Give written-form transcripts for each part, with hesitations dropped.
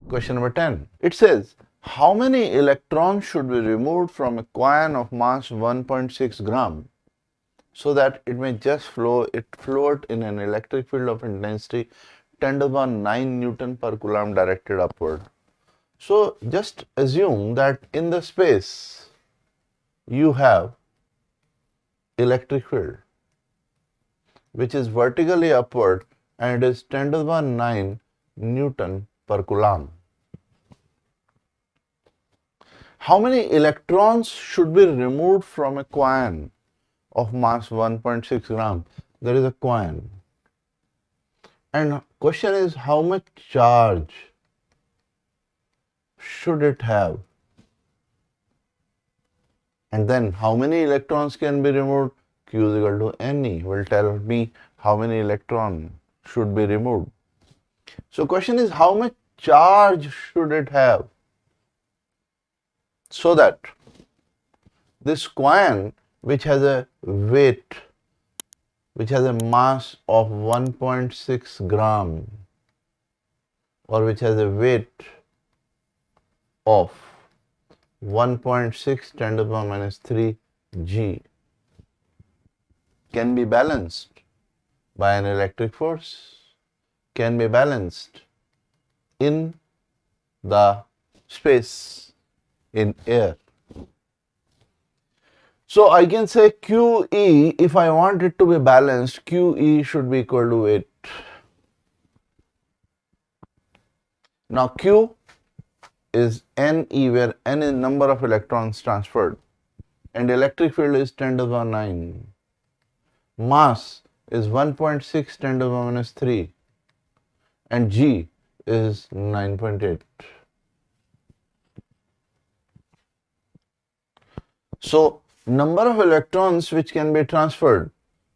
Question number 10. It says, how many electrons should be removed from a coin of mass 1.6 gram so that it may just float in an electric field of intensity 10 to the power 9 Newton per Coulomb directed upward? So just assume that in the space you have electric field which is vertically upward and it is 10 to the power 9 Newton per Coulomb. How many electrons should be removed from a coin of mass 1.6 gram? There is a coin. And question is, how much charge should it have? And then how many electrons can be removed? Q is equal to Ne will tell me how many electrons should be removed. So question is, how much charge should it have so that this coin which has a weight, which has a mass of 1.6 gram or which has a weight of 1.6 10 to the power minus 3 G can be balanced by an electric force, can be balanced in the space, in air. So I can say QE, if I want it to be balanced, QE should be equal to 8. Now Q is Ne, where N is number of electrons transferred, and electric field is 10 to the power 9. Mass is 1.6 10 to the power minus 3, and G is 9.8. So number of electrons which can be transferred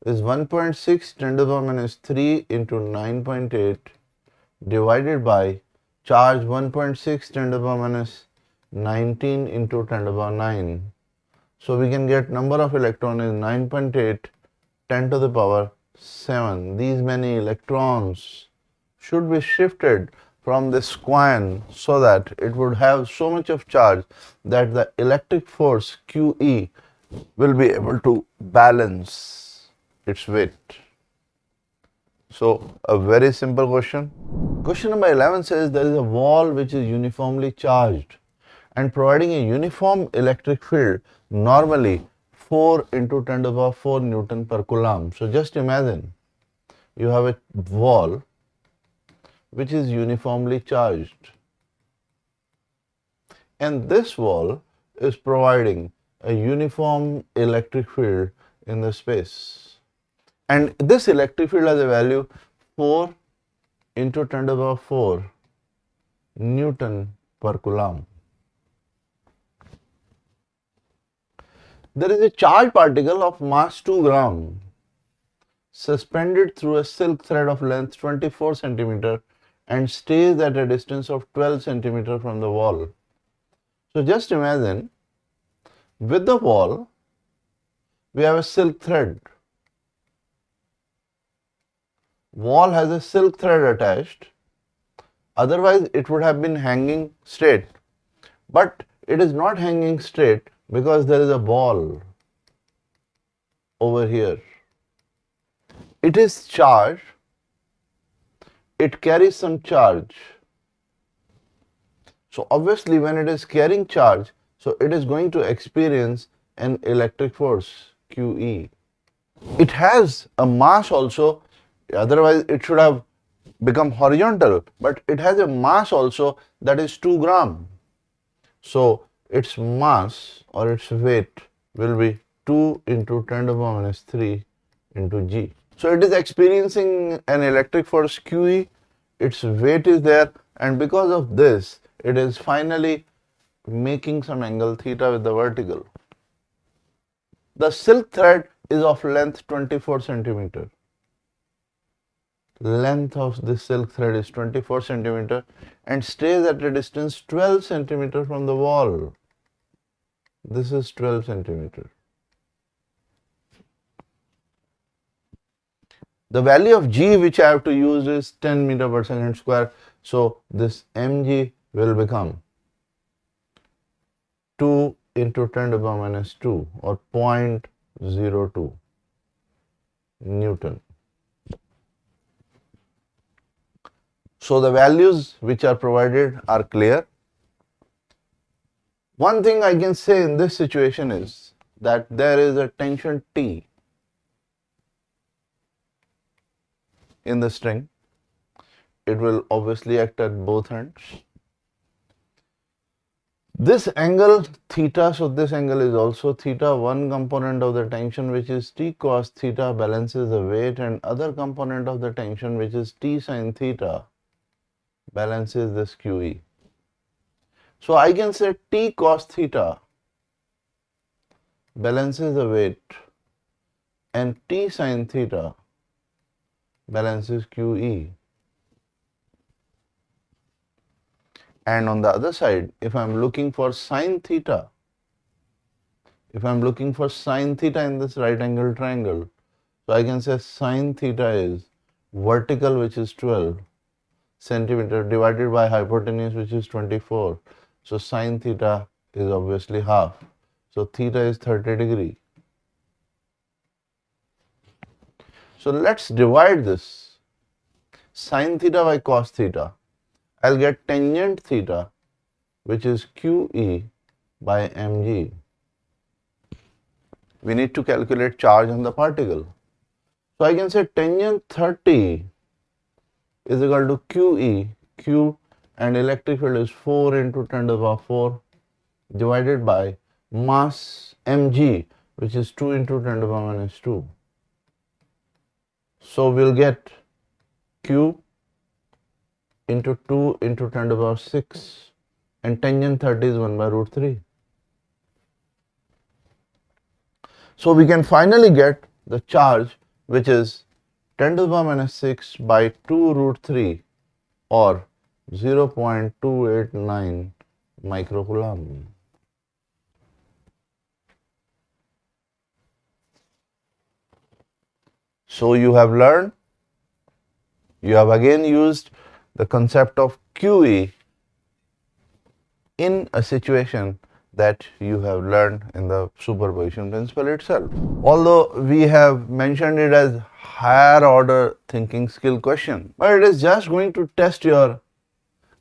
is 1.6 10 to the power minus 3 into 9.8 divided by charge 1.6 10 to the power minus 19 into 10 to the power 9. So we can get number of electrons is 9.8 10 to the power 7. These many electrons should be shifted from this coin so that it would have so much of charge that the electric force QE will be able to balance its weight. So a very simple question. Question number 11 says there is a wall which is uniformly charged and providing a uniform electric field, normally 4 into 10 to the power 4 Newton per Coulomb. So just imagine you have a wall which is uniformly charged, and this wall is providing a uniform electric field in the space, and this electric field has a value 4 into 10 to the power 4 Newton per Coulomb. There is a charged particle of mass 2 gram suspended through a silk thread of length 24 centimeter and stays at a distance of 12 centimeter from the wall. So just imagine, with the wall we have a silk thread. Wall has a silk thread attached, otherwise it would have been hanging straight, but it is not hanging straight because there is a ball over here. It is charged, it carries some charge. So obviously when it is carrying charge, so it is going to experience an electric force, QE. It has a mass also, otherwise it should have become horizontal, but it has a mass also, that is 2 gram. So its mass or its weight will be 2 into 10 to the power minus 3 into G. So it is experiencing an electric force QE, its weight is there, and because of this it is finally making some angle theta with the vertical. The silk thread is of length 24 centimeter. Length of this silk thread is 24 centimeter and stays at a distance 12 centimeter from the wall. This is 12 centimeter. The value of G which I have to use is 10 meter per second square. So this mg will become 2 into 10 to the power minus 2 or 0.02 Newton. So the values which are provided are clear. One thing I can say in this situation is that there is a tension T in the string. It will obviously act at both ends. This angle theta, so this angle is also theta. One component of the tension, which is T cos theta, balances the weight, and other component of the tension, which is T sin theta, balances this QE. So I can say T cos theta balances the weight and T sin theta balances QE. And on the other side, if I am looking for sin theta, in this right angle triangle, so I can say sin theta is vertical, which is 12 centimeter, divided by hypotenuse, which is 24. So sin theta is obviously half. So theta is 30 degree. So let's divide this. Sin theta by cos theta. I'll get tangent theta, which is QE by mg. We need to calculate charge on the particle. So I can say tangent 30 is equal to QE, Q, and electric field is 4 into 10 to the power 4 divided by mass mg, which is 2 into 10 to the power minus 2. So we'll get Q into 2 into 10 to the power 6, and tangent 30 is 1 by root 3. So we can finally get the charge, which is 10 to the power minus 6 by 2 root 3 or 0.289 microcoulomb. So you have learned, you have again used the concept of QE in a situation that you have learned in the superposition principle itself. Although we have mentioned it as higher order thinking skill question, but it is just going to test your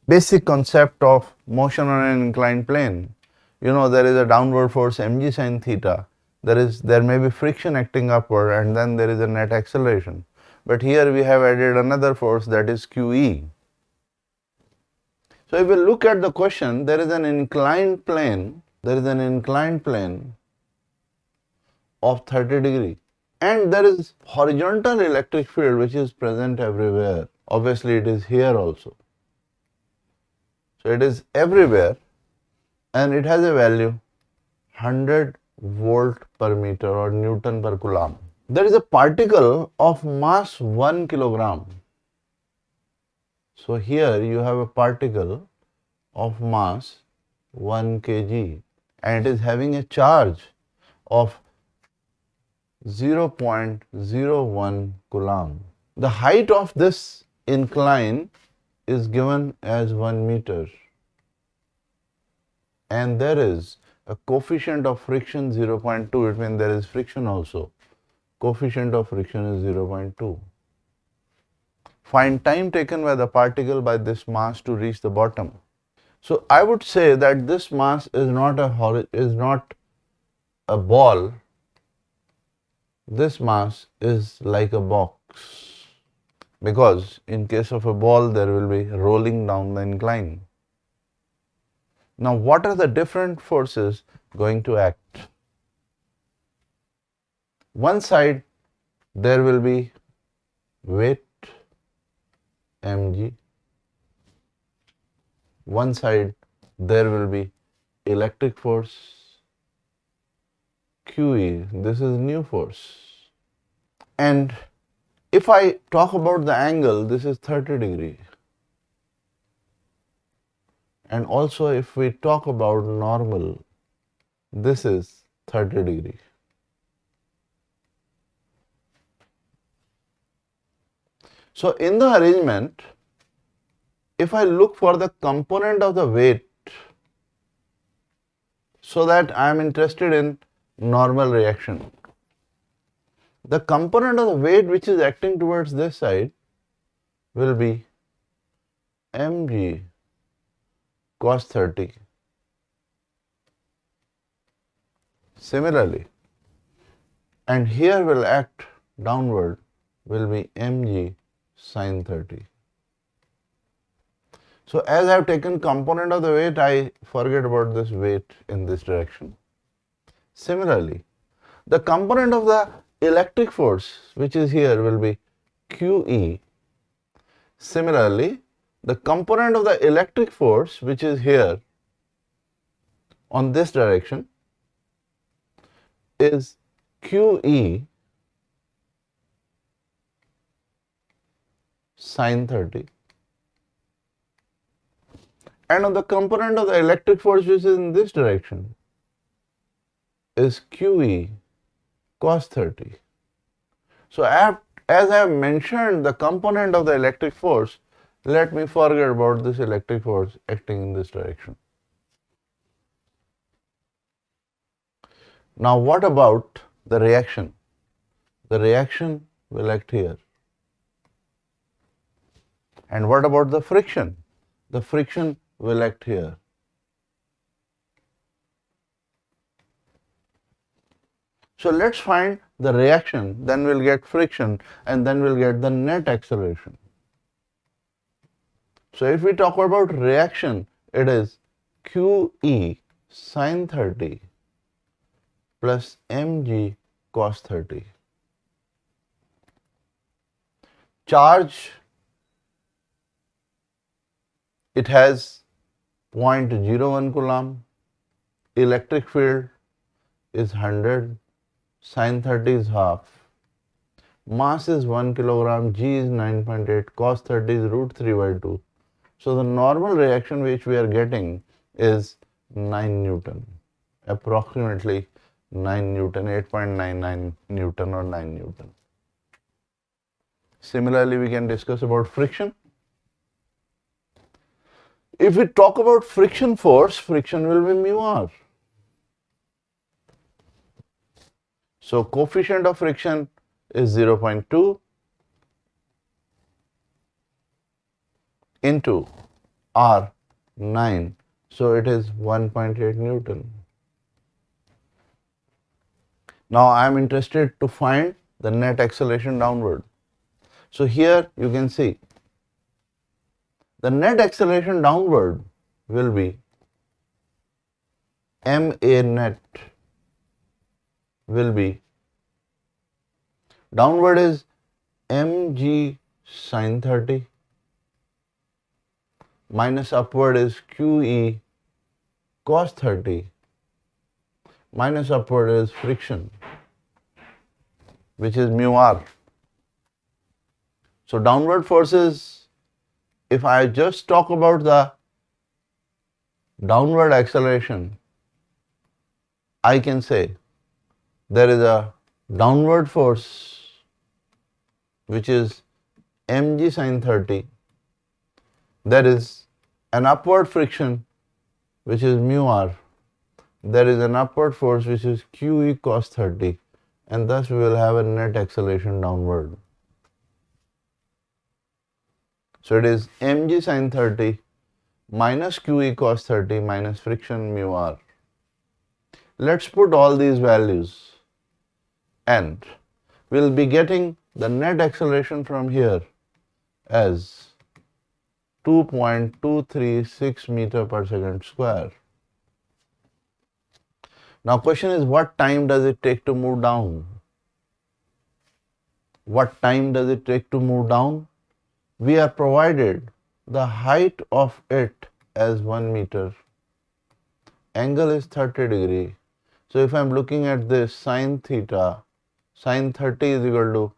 basic concept of motion on an inclined plane. You know, there is a downward force mg sin theta, there may be friction acting upward, and then there is a net acceleration. But here we have added another force, that is QE. So if we look at the question, there is an inclined plane, of 30 degree, and there is horizontal electric field which is present everywhere. Obviously it is here also. So it is everywhere, and it has a value 100 volt per meter or Newton per Coulomb. There is a particle of mass 1 kilogram. So here you have a particle of mass 1 kg, and it is having a charge of 0.01 Coulomb. The height of this incline is given as 1 meter, and there is a coefficient of friction 0.2. It means there is friction also. Coefficient of friction is 0.2. Find time taken by the particle by this mass to reach the bottom. So I would say that this mass is not a ball. This mass is like a box, because in case of a ball there will be rolling down the incline. Now what are the different forces going to act? One side there will be weight mg, one side there will be electric force QE. This is new force. And if I talk about the angle, this is 30 degree. And also if we talk about normal, this is 30 degree. So in the arrangement, if I look for the component of the weight, so that I am interested in normal reaction, the component of the weight which is acting towards this side will be mg cos 30. Similarly, and here will act downward will be mg sin 30. So as I have taken component of the weight, I forget about this weight in this direction. Similarly, the component of the electric force which is here will be QE. Similarly, the component of the electric force which is here on this direction is QE sin 30. And on the component of the electric force which is in this direction is QE cos 30. So as I have mentioned the component of the electric force, let me forget about this electric force acting in this direction. Now what about the reaction? The reaction will act here. And what about the friction? The friction will act here. So let's find the reaction, then we'll get friction, and then we'll get the net acceleration. So if we talk about reaction, it is QE sin 30 plus mg cos 30. Charge, it has 0.01 Coulomb, electric field is 100, sin 30 is half, mass is 1 kilogram, g is 9.8, cos 30 is root 3 by 2. So the normal reaction which we are getting is 9 Newton, approximately 9 Newton, 8.99 Newton or 9 Newton. Similarly, we can discuss about friction. If we talk about friction force, friction will be mu r. So coefficient of friction is 0.2 into r 9. So it is 1.8 Newton. Now I am interested to find the net acceleration downward. So here you can see the net acceleration downward will be ma net will be downward is mg sin 30 minus upward is QE cos 30 minus upward is friction, which is mu r. So downward forces, if I just talk about the downward acceleration, I can say there is a downward force which is mg sin 30, there is an upward friction which is mu r, there is an upward force which is QE cos 30, and thus we will have a net acceleration downward. So it is mg sin 30 minus QE cos 30 minus friction mu r. Let's put all these values and we'll be getting the net acceleration from here as 2.236 meter per second square. Now question is, what time does it take to move down? What time does it take to move down? We are provided the height of it as 1 meter. Angle is 30 degree. So if I am looking at this sin theta, sin 30 is equal to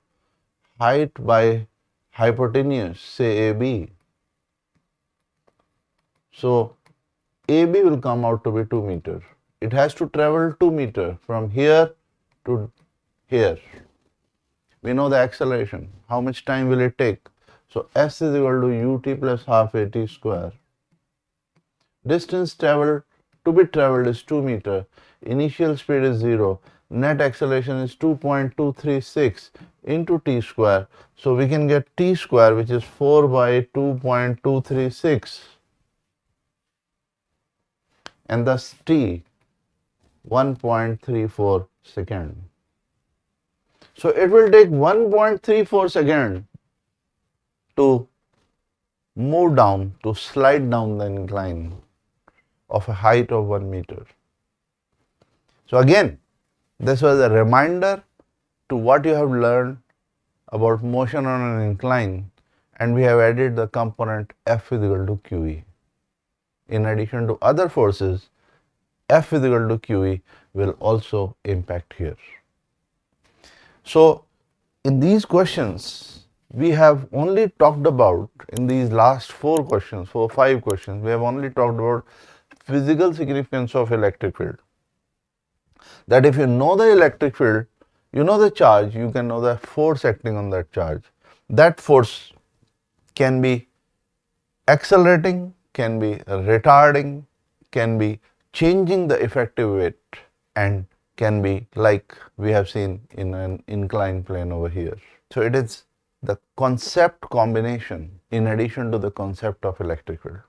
height by hypotenuse, say AB. So AB will come out to be 2 meter. It has to travel 2 meter from here to here. We know the acceleration. How much time will it take? So S is equal to ut plus half at square. Distance traveled to be traveled is 2 meter. Initial speed is 0. Net acceleration is 2.236 into t square. So we can get t square, which is 4 by 2.236, and thus t 1.34 second. So it will take 1.34 second to move down, to slide down the incline of a height of 1 meter. So again, this was a reminder to what you have learned about motion on an incline, and we have added the component F is equal to QE. In addition to other forces, F is equal to QE will also impact here. So in these questions, we have only talked about, in these last 5 questions, we have only talked about physical significance of electric field. That if you know the electric field, you know the charge, you can know the force acting on that charge. That force can be accelerating, can be retarding, can be changing the effective weight, and can be like we have seen in an inclined plane over here. So it is the concept combination in addition to the concept of electric field.